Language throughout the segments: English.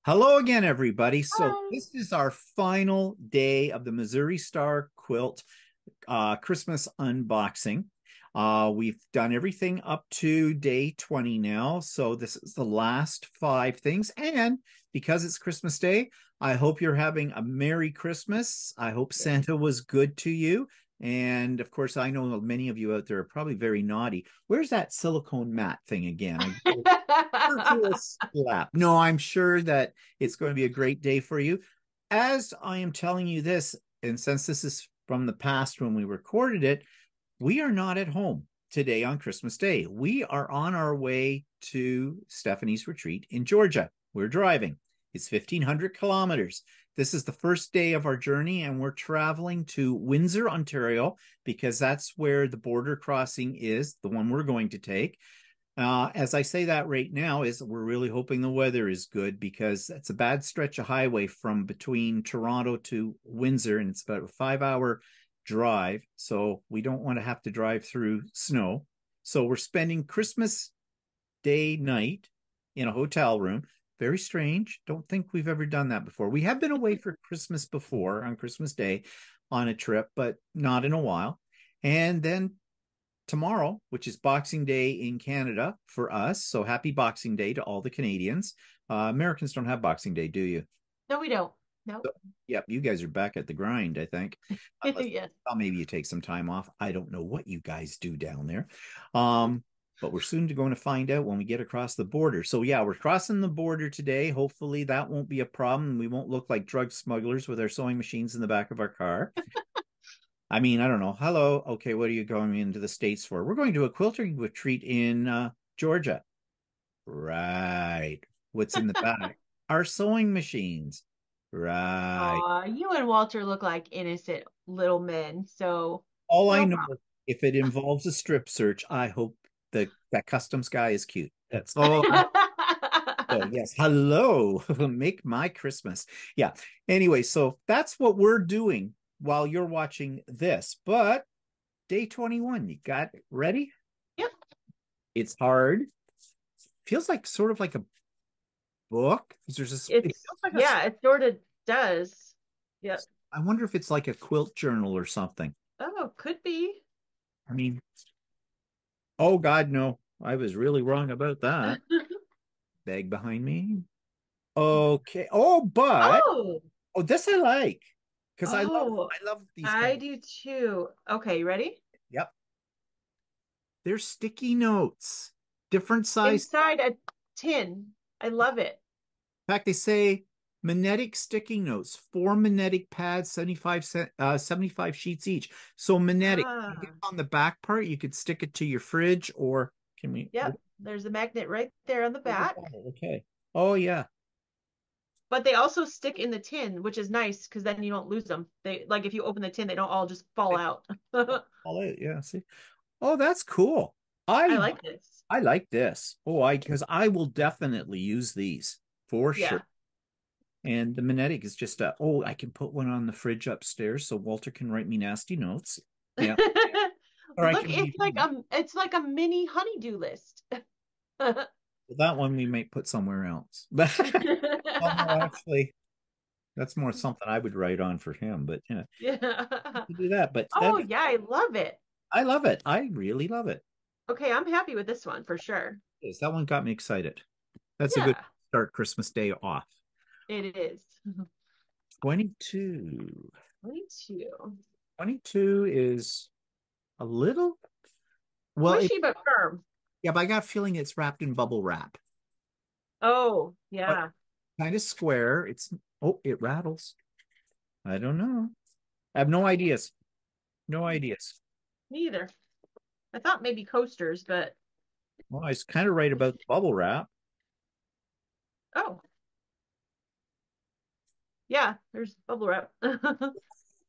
Hello again, everybody. So Hi. this is our final day of the Missouri Star Quilt Christmas unboxing. We've done everything up to day 20 now. So this is the last five things. And because it's Christmas Day, I hope you're having a Merry Christmas. I hope Yeah. Santa was good to you. And of course, I know many of you out there are probably very naughty. Where's that silicone mat thing again? Virtual slap. No, I'm sure that it's going to be a great day for you. As I am telling you this, and since this is from the past when we recorded it, we are not at home today on Christmas Day. We are on our way to Stephanie's retreat in Georgia. We're driving. It's 1,500 kilometers. This is the first day of our journey, and we're traveling to Windsor, Ontario, because that's where the border crossing is, the one we're going to take. As I say that right now, is we're really hoping the weather is good because it's a bad stretch of highway from between Toronto to Windsor, and it's about a 5 hour drive. So we don't want to have to drive through snow. So we're spending Christmas Day night in a hotel room. Very strange. Don't think we've ever done that before. We have been away for Christmas before on Christmas Day on a trip, but not in a while. And then tomorrow, which is Boxing Day in Canada for us. So happy Boxing Day to all the Canadians. Americans don't have Boxing Day, do you? No, we don't. Nope. So, yep, you guys are back at the grind, I think. Unless, Yes. well, maybe you take some time off. I don't know what you guys do down there. Um, but we're soon going to find out when we get across the border. So yeah, we're crossing the border today. Hopefully that won't be a problem. We won't look like drug smugglers with our sewing machines in the back of our car. I mean, I don't know. Hello. Okay, what are you going into the States for? We're going to a quilting retreat in Georgia. Right. What's in the back? Our sewing machines. Right. You and Walter look like innocent little men, so All I no know, problem. if it involves a strip search, I hope that customs guy is cute. That's all. So yes, hello, make my Christmas. Yeah. Anyway, so that's what we're doing while you're watching this. But day 21, you got it ready? Yep. It's hard. Feels like sort of like a book. There's this. It It's feels like a. yeah, it sort of does. Yep. I wonder if it's like a quilt journal or something. Oh, could be. I mean, oh God, no, I was really wrong about that. Bag behind me. Okay. Oh, but Oh, this I like because I love oh, I love these kind I of. do too. Okay, you ready? Yep, they're sticky notes, different size. Inside a tin. I love it. In fact, they say magnetic sticky notes, four magnetic pads, 75 sheets each. So magnetic, I guess Ah, on the back part, you could stick it to your fridge or can we? yep. There's a magnet right there on the back. Okay. Oh yeah. But they also stick in the tin, which is nice because then you don't lose them. They like if you open the tin, they don't all just fall out. All it. Yeah. See. Oh, that's cool. I I like this. I like this. Oh, I because I will definitely use these for sure. Yeah. And the magnetic is just a, oh, I can put one on the fridge upstairs so Walter can write me nasty notes. Yeah. Or I Look, can read him. it's like a mini honeydew list. That one we might put somewhere else. But well, no, actually, that's more something I would write on for him. But yeah, Yeah. to do that. But Oh yeah, I love it. I love it. I really love it. Okay, I'm happy with this one for sure. Yes, that one got me excited. That's a good Yeah, start Christmas Day off. it is. 22. Me too. 22 is a little, well, Squishy but firm. yeah, but I got a feeling it's wrapped in bubble wrap. Oh, But yeah. kind of square. It's, oh, it rattles. I don't know. I have no ideas. No ideas. Neither. I thought maybe coasters, but Well, I was kind of right about the bubble wrap. oh, yeah, there's bubble wrap. Let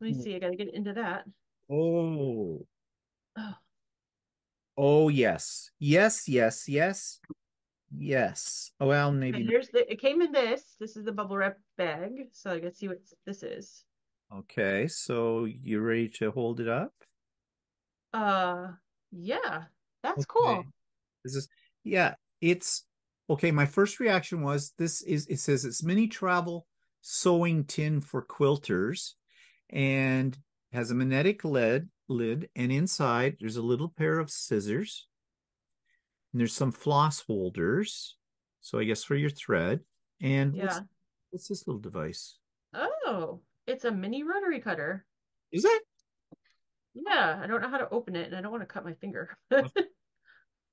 me see. I gotta get into that. Oh, Oh, oh, yes. Yes, yes, yes, yes. Oh, well, okay, maybe not. here's the. It came in this. This is the bubble wrap bag. So I gotta see what this is. Okay, so you ready to hold it up? Uh, yeah, that's Okay. cool. This is, yeah, it's, okay, my first reaction was it says it's mini travel sewing tin for quilters and has a magnetic lid, and inside there's a little pair of scissors and there's some floss holders. So I guess for your thread. And Yeah. what's this little device? Oh, it's a mini rotary cutter. Is it? Yeah, I don't know how to open it and I don't want to cut my finger.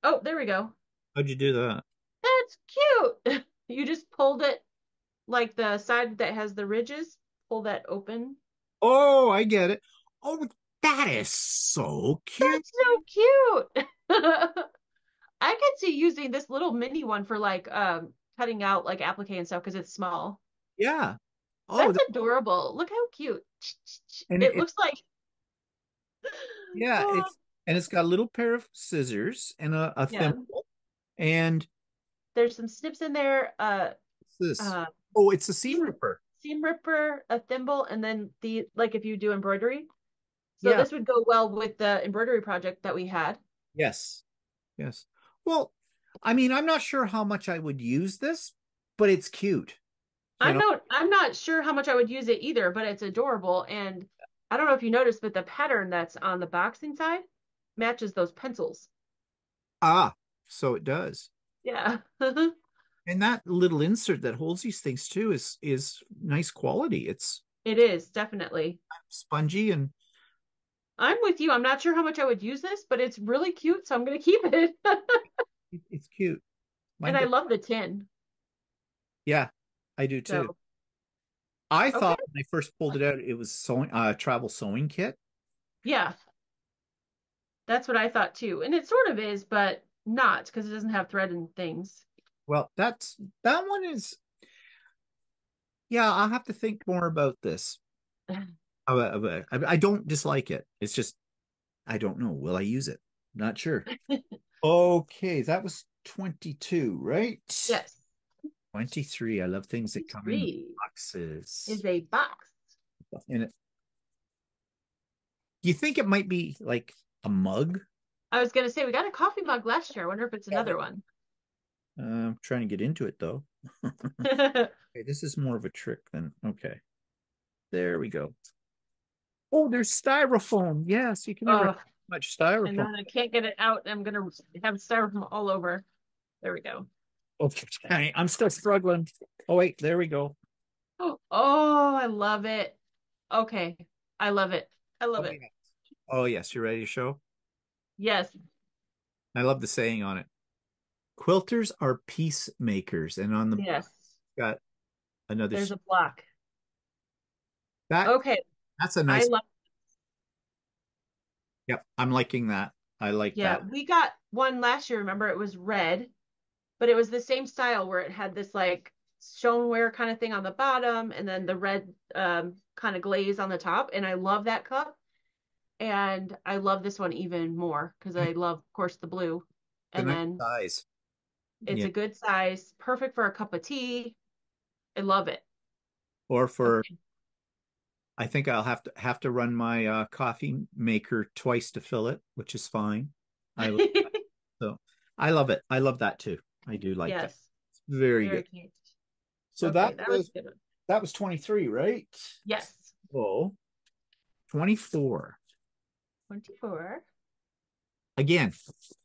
Oh, there we go. How'd you do that? That's cute. You just pulled it like the side that has the ridges, pull that open. Oh, I get it. Oh, that is so cute. That's so cute. I could see using this little mini one for like cutting out like applique and stuff because it's small. Yeah. Oh, That's adorable. Look how cute. and It looks like yeah, oh, it's got a little pair of scissors and a yeah. thimble. And There's some snips in there, what's this? uh Oh, it's a seam seam ripper. seam ripper, a thimble, and then the like if you do embroidery. So Yeah. this would go well with the embroidery project that we had. Yes. Yes. Well, I mean, I'm not sure how much I would use this, but it's cute. You know, I'm not sure how much I would use it either, but it's adorable. And I don't know if you noticed, but the pattern that's on the boxing side matches those pencils. ah, so it does. Yeah. And that little insert that holds these things too is nice quality. It's It is definitely. spongy and I'm with you. I'm not sure how much I would use this, but it's really cute, so I'm gonna keep it. it's cute. Mine And I does. love the tin. Yeah, I do too. So, I okay. thought when I first pulled it out, it was sewing travel sewing kit. Yeah, that's what I thought too. And it sort of is, but not because it doesn't have thread and things. Well, that one is yeah, I'll have to think more about this. I don't dislike it. It's just I don't know. Will I use it? Not sure. Okay, that was 22, right? Yes. 23. I love things that come in Three boxes. is a box. And do you think it might be like a mug? I was gonna say we got a coffee mug last year. I wonder if it's Yeah, another one. I'm trying to get into it though. Okay, this is more of a trick than okay. There we go. Oh, there's styrofoam. Yes, you can never have Oh, much and styrofoam. then I can't get it out. I'm gonna have styrofoam all over. There we go. Okay, I'm still struggling. Oh wait, there we go. Oh, I love it. Okay. I love it. I love Oh it. yeah. Oh yes, you ready to show? Yes. I love the saying on it. Quilters are peacemakers, and on the Yes. got another There's a block. that Okay. that's a I nice. love Yep, I'm liking that. I like Yeah, that. we got one last year. Remember, it was red, but it was the same style where it had this like stoneware kind of thing on the bottom and then the red kind of glaze on the top. And I love that cup. And I love this one even more because I love, of course, the blue. The And nice then size. it's Yeah. a good size, perfect for a cup of tea. I love it. Or for Okay. I think I'll have to run my coffee maker twice to fill it, which is fine. I so I love it. I love that too. I do like that. Yes, It's very very good. cute. So Okay, that was a good one. that was 23, right? Yes, Oh, 24. 24. Again,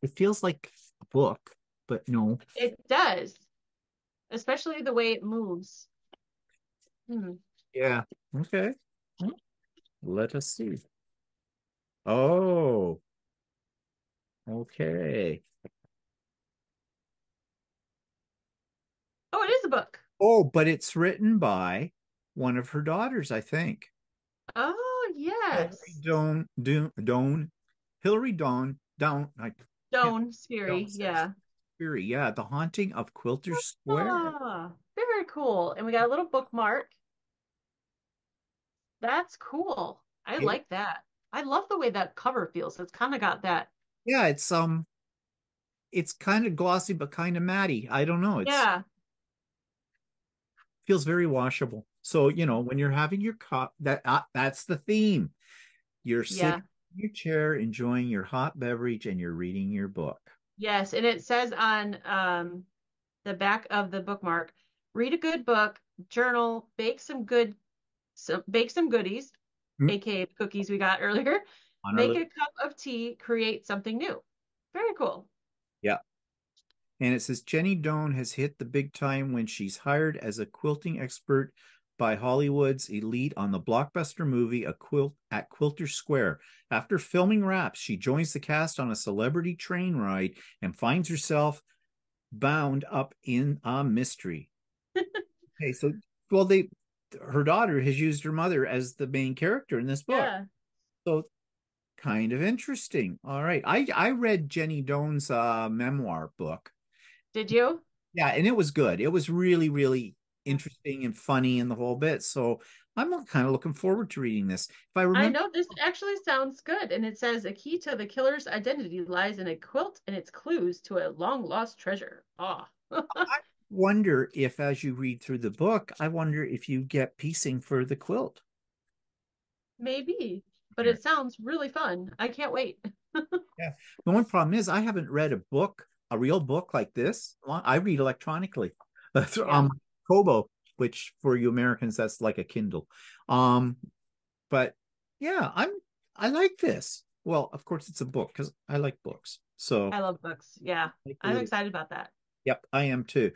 it feels like a book, but no. It does, especially the way it moves. Hmm. Yeah. Okay. Let us see. Oh, okay. Oh, it is a book. Oh, but it's written by one of her daughters, I think. Oh, Hillary yes. Hillary Dawn, I can't Stone Sperry. pronounce that. Yeah. Fury, yeah, The Haunting of Quilter Square. Ah, very cool. And we got a little bookmark. That's cool. I It, like that. I love the way that cover feels. It's kind of got that. yeah, it's kind of glossy but kind of matty. I don't know. It's Yeah. feels very washable. So, when you're having your cup, that's the theme. You're sitting Yeah. in your chair enjoying your hot beverage and you're reading your book. Yes. And it says on the back of the bookmark. Read a good book, journal, bake some goodies, Mm, aka cookies we got earlier. on our Make list. a cup of tea, create something new. Very cool. Yeah. And it says Jenny Doan has hit the big time when she's hired as a quilting expert by Hollywood's elite on the blockbuster movie A Quilt at Quilter Square. After filming wraps, she joins the cast on a celebrity train ride and finds herself bound up in a mystery. Okay, so well, they her daughter has used her mother as the main character in this book. Yeah. So kind of interesting. All right. I read Jenny Doan's memoir book. Did you? Yeah, and it was good. It was really, really interesting and funny and the whole bit. So I'm kind of looking forward to reading this. If I I remember, know this actually sounds good. And it says a key to the killer's identity lies in a quilt and its clues to a long lost treasure. Ah, I wonder if as you read through the book, I wonder if you get piecing for the quilt. maybe. But Yeah. it sounds really fun. I can't wait. Yeah. The only problem is I haven't read a book, a real book like this. Well, I read electronically. That's Yeah. Kobo, which for you Americans, that's like a Kindle. Um, but yeah, I like this. Well, of course it's a book because I like books. So I love books. Yeah. like a I'm little, excited about that. yep, I am too.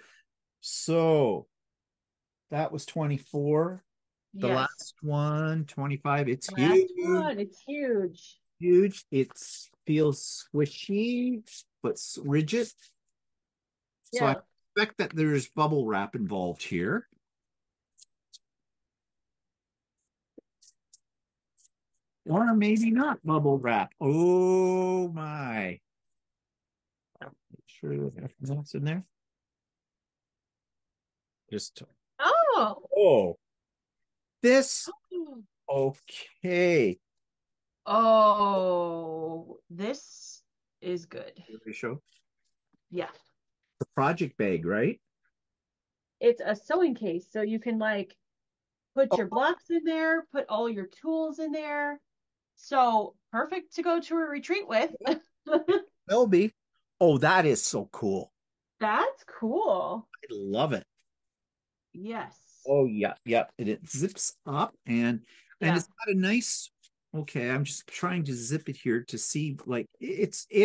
So that was 24. The Yes. last one, 25. It's Last huge, one. It's huge. huge. It feels squishy, but rigid. So I Yeah. expect that there's bubble wrap involved here. Or maybe not bubble wrap. Oh my. Make sure that everything else in there. Just Oh. oh, this okay. Oh, this is good. Here we show Yeah. the project bag, right? It's a sewing case, so you can like put Oh, your blocks in there, put all your tools in there. So perfect to go to a retreat with. will be. Oh, that is so cool. That's cool. I love it. Yes. Oh yeah, yeah. And it zips up and Yeah. it's got a nice. Okay, I'm just trying to zip it here to see like it's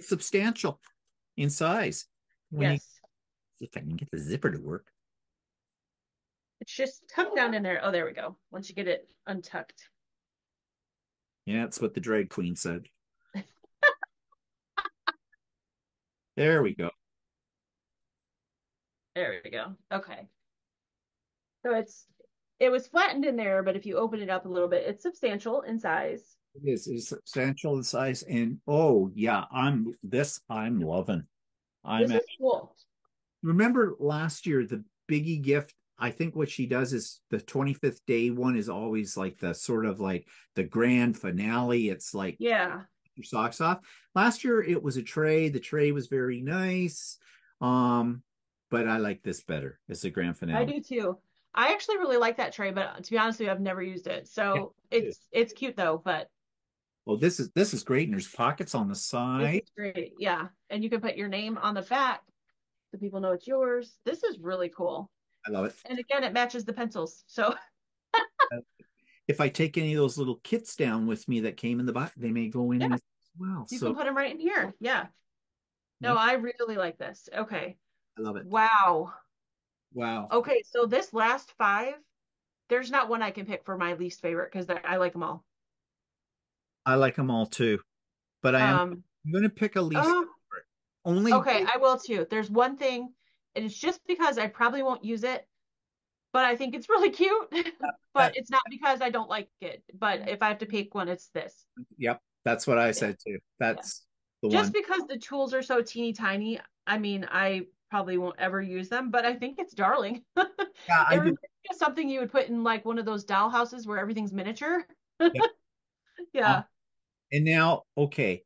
substantial in size. When you Yes. if I can get the zipper to work. It's just tucked down in there. Oh, there we go. Once you get it untucked. Yeah, that's what the drag queen said. There we go. There we go. Okay. So it was flattened in there, but if you open it up a little bit, it's substantial in size. It's substantial in size, and oh yeah, I'm loving. I'm This at, is cool. remember last year the biggie gift. I think what she does is the 25th day one is always like the sort of like the grand finale. It's like Yeah. your socks off. Last year it was a tray. The tray was very nice. Um, but I like this better as the grand I finale. do too. I actually really like that tray, but to be honest with you, I've never used it. Yeah. So it's cute though, but Well, this is great. And there's pockets on the this side. is great. Yeah. And you can put your name on the back so people know it's yours. This is really cool. I love it. And again, it matches the pencils. So If I take any of those little kits down with me that came in the box, they may go in yeah, as well. you can So, put them right in here. Yeah. No, yep, I really like this. Okay. I love it. Wow. Wow. Okay, so this last five, there's not one I can pick for my least favorite because I like them all. I like them all too, but Um, I'm going to pick a least uh, favorite. Only okay, I will too. There's one thing, and it's just because I probably won't use it, but I think it's really cute. that, But it's not because I don't like it. But if I have to pick one, it's this. yep, that's what I Yeah, said too. yeah. That's the Just one. because the tools are so teeny tiny, I mean, I probably won't ever use them, but I think it's darling. Yeah, It I do. reminds me of something you would put in like one of those doll houses where everything's miniature. Yep. Um, Yeah. and now, okay,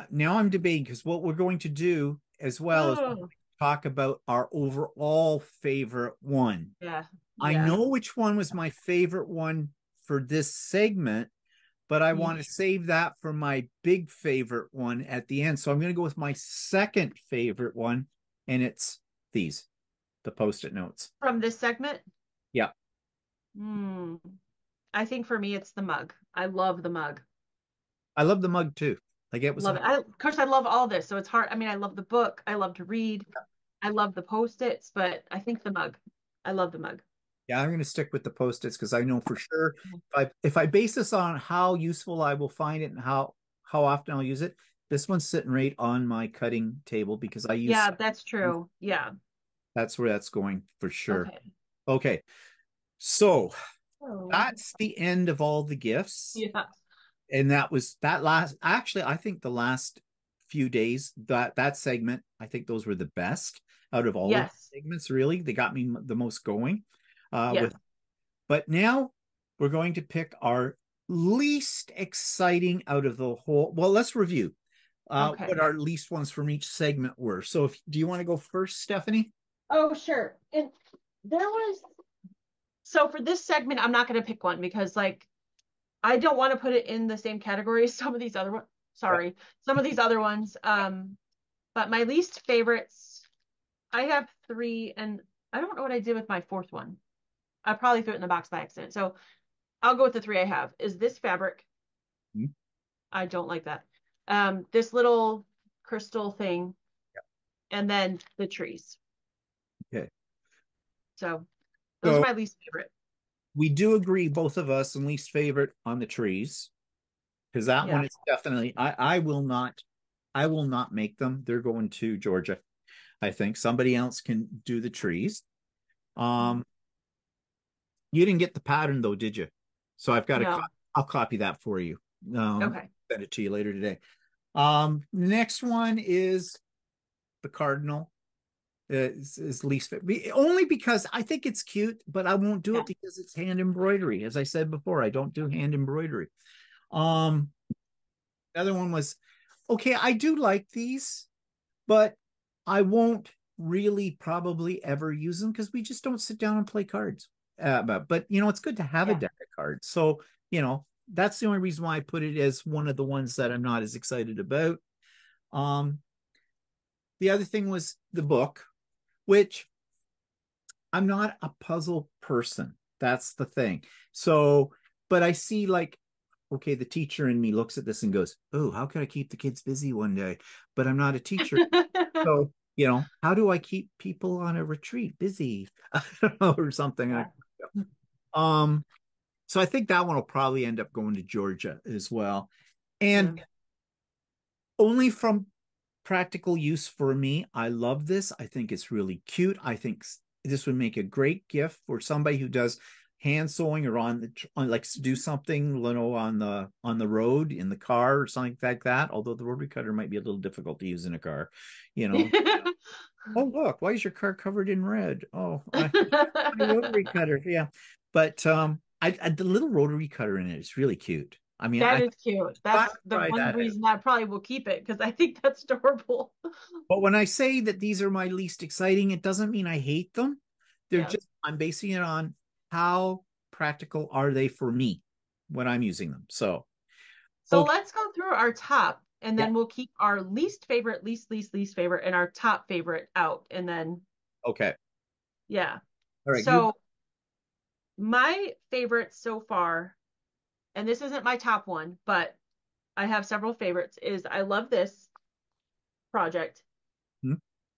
now I'm debating because what we're going to do as well is Oh, talk about our overall favorite one. yeah. I Yeah. know which one was my favorite one for this segment, but I want to Yeesh. save that for my big favorite one at the end. So I'm going to go with my second favorite one. and it's these, the Post-it notes. From this segment? Yeah. Hmm. I think for me, it's the mug. I love the mug. I love the mug too. Like it was Love it. Of course, I love all this. So it's hard. I mean, I love the book. I love to read. I love the Post-its, but I think the mug. I love the mug. Yeah, I'm going to stick with the Post-its because I know for sure if I base this on how useful I will find it and how often I'll use it, this one's sitting right on my cutting table because I use Yeah, that's true. Yeah. that's where that's going for sure. Okay. Okay. So Oh. that's the end of all the gifts. Yeah. And that was that last actually, I think the last few days, that segment, I think those were the best out of all of Yes. the segments, really. They got me the most going. Yeah. With But now we're going to pick our least exciting out of the whole. Well, let's review what Okay. our least ones from each segment were. So, do you want to go first, Stephanie? Oh, sure. And there was, so for this segment, I'm not going to pick one because like I don't want to put it in the same category as some of these other ones. Yeah. Sorry, some of these other ones. But my least favorites, I have three, and I don't know what I did with my fourth one. I probably threw it in the box by accident. So I'll go with the three I have. Is this fabric? Mhm. I don't like that. This little crystal thing, and then the trees. Okay. So those are So my least favorite. we do agree, both of us, and least favorite on the trees, because that one Yeah. is definitely. I will not make them. They're going to Georgia. I think somebody else can do the trees. Um, you didn't get the pattern though, did you? So No. I'll copy that for you. Okay. Send it to you later today. Next one is the cardinal. Is least favorite. Only because I think it's cute, but I won't do Yeah. it because it's hand embroidery. As I said before, I don't do hand embroidery. Um, the other one was okay. I do like these, but I won't really probably ever use them because we just don't sit down and play cards. But it's good to have a Yeah. deck of cards. So that's the only reason why I put it as one of the ones that I'm not as excited about. Um, the other thing was the book, which I'm not a puzzle person. That's the thing. So, but I see like, okay, the teacher in me looks at this and goes, "Oh, how can I keep the kids busy one day?" But I'm not a teacher. So, how do I keep people on a retreat busy or something like Yeah. that? So I think that one will probably end up going to Georgia as well. And Yeah. only from practical use for me, I love this. I think it's really cute. I think this would make a great gift for somebody who does hand sewing or like do something, on the road in the car or something like that. Although the rotary cutter might be a little difficult to use in a car, you know. Oh, look, why is your car covered in red? Oh, my rotary cutter. Yeah. But the little rotary cutter in it is really cute. I mean, That I is cute. got That's to the try one that out. reason I probably will keep it because I think that's adorable. But when I say that these are my least exciting, it doesn't mean I hate them. Yeah. I'm basing it on how practical are they for me when I'm using them. So, So okay. let's go through our top and Yeah. then we'll keep our least favorite, least favorite, and our top favorite out. And then, Okay. yeah. All right. You. So my favorite so far, and this isn't my top one, but I have several favorites, is I love this project. Hmm?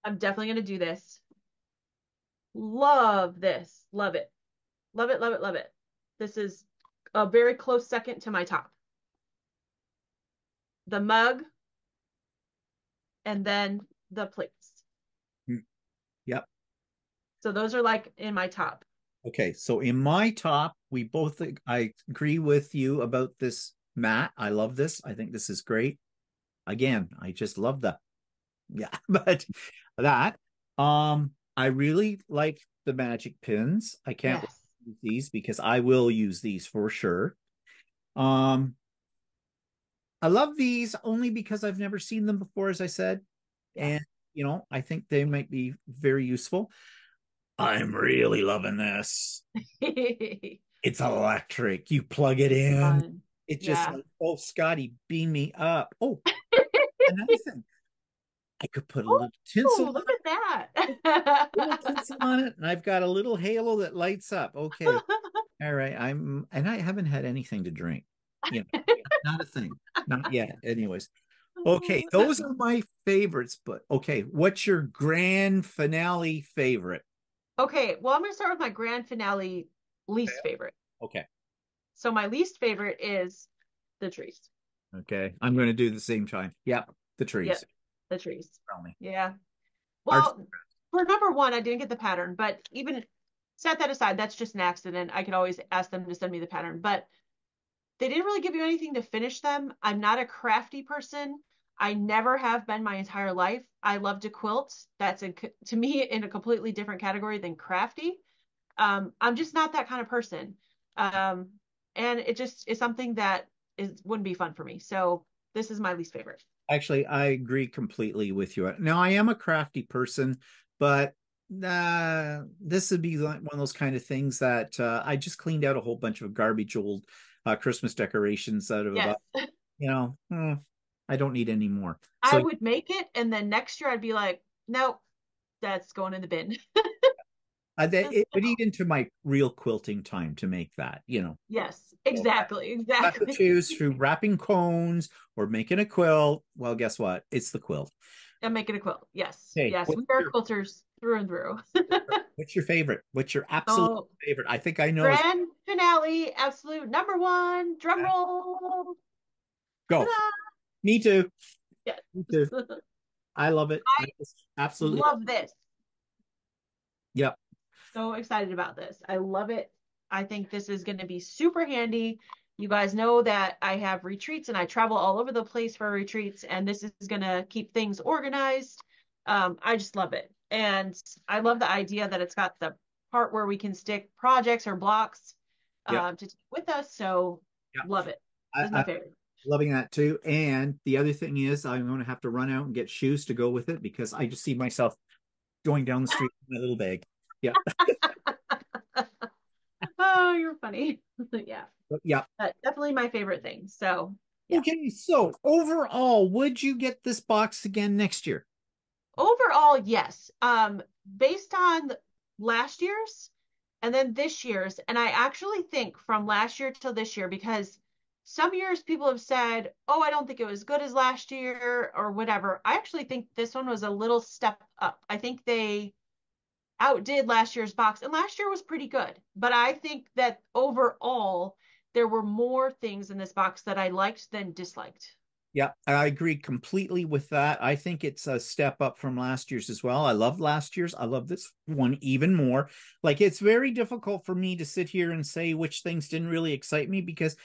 I'm definitely going to do this. Love this. Love it. Love it, love it, love it. This is a very close second to my top. The mug and then the plates. Hmm. Yep. So those are like in my top. Okay. So in my top, I agree with you about this mat. I love this. I think this is great. Again, I just love that. Yeah. But that, I really like the magic pins. I can't wait Yes. to use these because I will use these for sure. Um, I love these only because I've never seen them before, as I said. Yeah. And, I think they might be very useful. I'm really loving this. It's electric. You plug it in. Fun. It just Yeah. like, oh, Scotty, beam me up. Oh, another thing. I could put a little tinsel Oh, on look it, at little tinsel on it, and I've got a little halo that lights up. Okay. that. All right. And I haven't had anything to drink. You know, not a thing. Not yet. Anyways. Okay, those are my favorites, but okay, what's your grand finale favorite? Okay, well, I'm going to start with my grand finale Okay. least favorite. Okay. So my least favorite is the trees. Okay. I'm going to do the same time. Yeah, the Yep, trees. the trees. Tell me. Yeah. Arts. Well, for number one, I didn't get the pattern, but even set that aside, that's just an accident. I could always ask them to send me the pattern, but they didn't really give you anything to finish them. I'm not a crafty person. I never have been my entire life. I love to quilt. That's to me in a completely different category than crafty. I'm just not that kind of person. Um, and it just is something that wouldn't be fun for me. So this is my least favorite. Actually, I agree completely with you. Now, I am a crafty person, but this would be like one of those kind of things that I just cleaned out a whole bunch of garbage old Christmas decorations out of Yes, about, I don't need any more. I So would make it, and then next year I'd be like, nope, that's going in the bin. it would eat into my real quilting time to make that. Yes, So if exactly, I have to exactly. choose through wrapping cones or making a quilt. Well, guess what? It's the quilt. I'm making a quilt. Yes, Hey, yes, we are quilters through and through. what's your favorite? What's your absolute So favorite? I think I know. grand finale, absolute number one, drum roll. Go. Ta-da! Me too. Yes. Me too. I love it. I I just absolutely love love this. it. Yep. So excited about this. I love it. I think this is going to be super handy. You guys know that I have retreats and I travel all over the place for retreats, and this is going to keep things organized. I just love it. And I love the idea that it's got the part where we can stick projects or blocks Yep. to take with us. So Yep. love it. This is my I'm favorite. loving that too. And the other thing is, I'm going to have to run out and get shoes to go with it because I just see myself going down the street with my little bag. Yeah. Oh, you're funny. Yeah, Yeah. definitely my favorite thing. So yeah. Okay. So overall, would you get this box again next year? Overall, yes. Based on last year's and then this year's, and I actually think from last year till this year, because some years people have said, "Oh, I don't think it was good as last year," or whatever. I actually think this one was a little step up. I think they outdid last year's box, and last year was pretty good. But I think that overall, there were more things in this box that I liked than disliked. Yeah, I agree completely with that. I think it's a step up from last year's as well. I love last year's. I love this one even more. Like, it's very difficult for me to sit here and say which things didn't really excite me because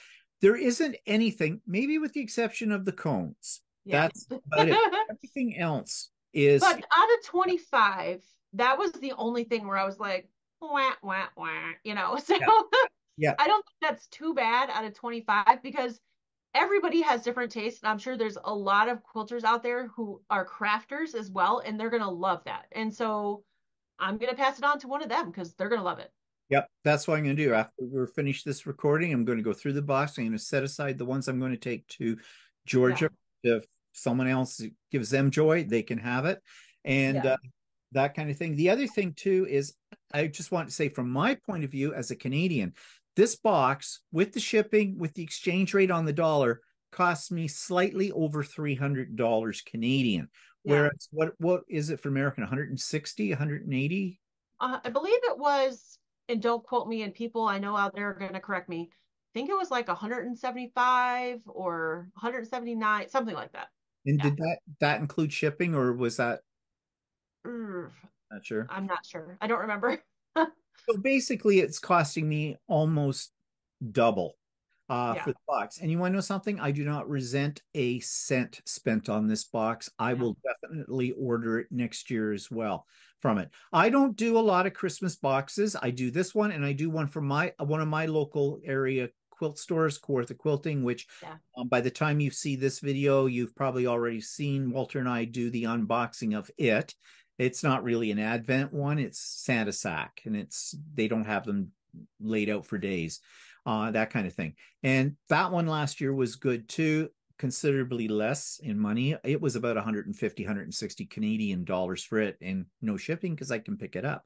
there isn't anything, maybe with the exception of the cones. Yeah. That's about it. Everything else is, But out of 25, that was the only thing where I was like, wah, wah, wah, you know? So yeah, yeah, I don't think that's too bad out of 25 because everybody has different tastes. And I'm sure there's a lot of quilters out there who are crafters as well, and they're going to love that. And so I'm going to pass it on to one of them because they're going to love it. yep. That's what I'm going to do. After we're finished this recording, I'm going to go through the box. I'm going to set aside the ones I'm going to take to Yeah. Georgia. If someone else gives them joy, they can have it. And Yeah. that kind of thing. The other thing too is I just want to say from my point of view as a Canadian, this box with the shipping, with the exchange rate on the dollar, costs me slightly over $300 Canadian. Yeah. Whereas what is it for American? 160, 180? I believe it was, and don't quote me, and people I know out there are going to correct me. I think it was like 175 or 179, something like that. And Yeah. did that include shipping or was that Mm, not sure? I'm not sure. I don't remember. So basically it's costing me almost double Yeah. for the box. And you want to know something? I do not resent a cent spent on this box. I Yeah. will definitely order it next year as well from it. I don't do a lot of Christmas boxes. I do this one and I do one from my one of my local area quilt stores, Kawartha Quilting, which Yeah. by the time you see this video, you've probably already seen Walter and I do the unboxing of it. It's not really an Advent one, it's Santa sack, and they don't have them laid out for days, that kind of thing. And that one last year was good too. considerably less in money. It was about 150, 160 Canadian dollars for it, and no shipping because I can pick it up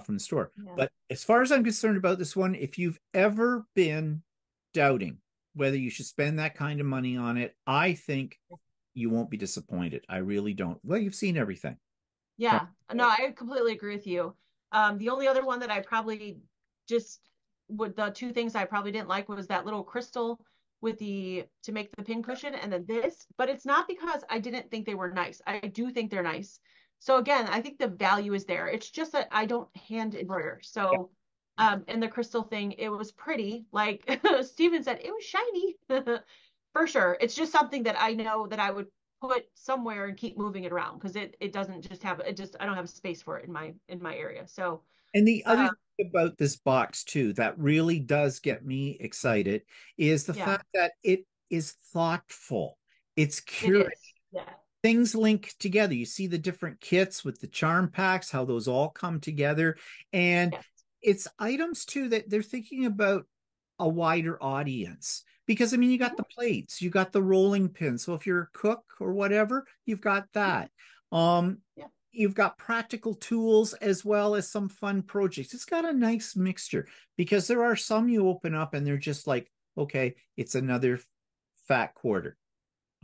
from the store. Yeah. But as far as I'm concerned about this one, if you've ever been doubting whether you should spend that kind of money on it, I think you won't be disappointed. I really don't. Well, you've seen everything. Yeah, no, I completely agree with you. The only other one that I probably just would, the two things I probably didn't like was that little crystal with the to make the pin cushion, and then this, but it's not because I didn't think they were nice. I do think they're nice. So again, I think the value is there. It's just that I don't hand embroider. Yeah. So and the crystal thing, it was pretty. Like Steven said, it was shiny. For sure. It's just something that I know that I would put somewhere and keep moving it around because it doesn't just have it just I don't have space for it in my area. So And the other uh thing about this box too that really does get me excited is the yeah, fact that it is thoughtful. It's it curated. is. Yeah. Things link together. You see the different kits with the charm packs, how those all come together. And Yes. it's items too that they're thinking about a wider audience. Because I mean, you got the Mhm. plates, you got the rolling pin. So if you're a cook or whatever, you've got that. Um, Yeah. you've got practical tools as well as some fun projects. It's got a nice mixture because there are some you open up and they're just like, okay, it's another fat quarter.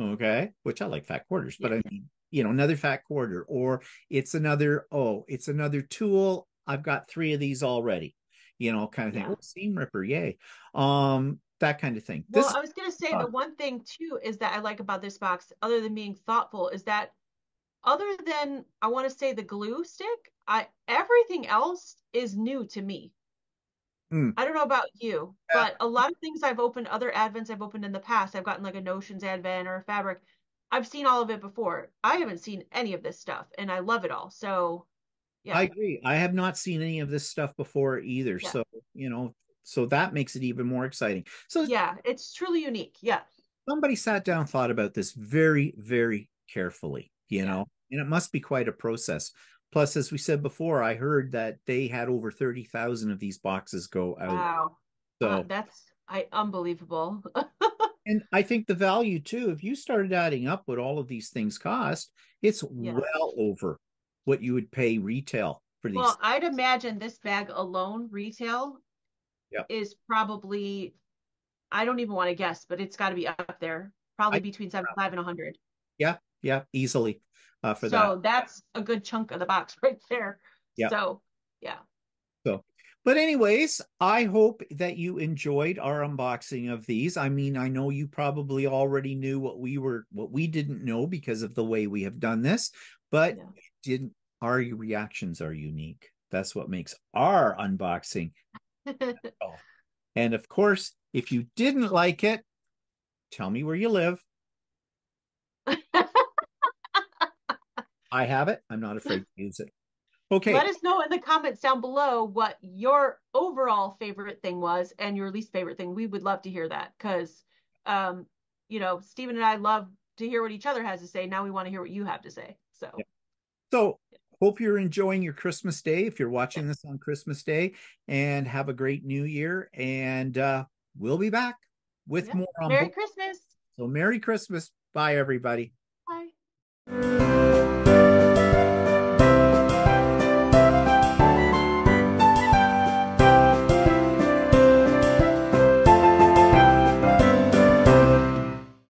Okay, which I like fat quarters, but Yeah. I mean, another fat quarter, or it's another tool. I've got three of these already, kind of thing. Yeah. Oh, seam ripper, yay. That kind of thing. Well, This, I was gonna say uh, the one thing too is that I like about this box, other than being thoughtful, is that other than I want to say the glue stick, I everything else is new to me. mm, I don't know about you, yeah, but a lot of things I've opened, other advents I've opened in the past, I've gotten like a Notions advent or a fabric. I've seen all of it before. I haven't seen any of this stuff, and I love it all. So, I yeah, agree. I have not seen any of this stuff before either. yeah, You know, so that makes it even more exciting. So yeah, it's truly unique. Yeah, somebody sat down, thought about this very, very carefully, yeah. and it must be quite a process. Plus, as we said before, I heard that they had over 30,000 of these boxes go out. Wow. So, That's unbelievable. and I think the value too, if you started adding up what all of these things cost, it's Yeah. well over what you would pay retail for these. Well, I'd imagine this bag alone, retail, Yeah. is probably, I don't even want to guess, but it's got to be up there, I, probably between 75 and 100. yeah, yeah, easily for that. So that's a good chunk of the box right there. Yeah. So, yeah. So, but anyways, I hope that you enjoyed our unboxing of these. I mean, I know you probably already knew what we didn't know because of the way we have done this, but Yeah. didn't our reactions are unique. That's what makes our unboxing. Oh. And of course, if you didn't like it, tell me where you live. I have it. I'm not afraid to use it. Let Okay. us know in the comments down below what your overall favorite thing was and your least favorite thing. We would love to hear that because, um, Stephen and I love to hear what each other has to say. Now we want to hear what you have to say. Yeah. So, So hope you're enjoying your Christmas day if you're yeah, watching this on Christmas Day, and have a great new year. And we'll be back with yeah. more on Merry book. Christmas. So Merry Christmas. Bye, everybody. Bye.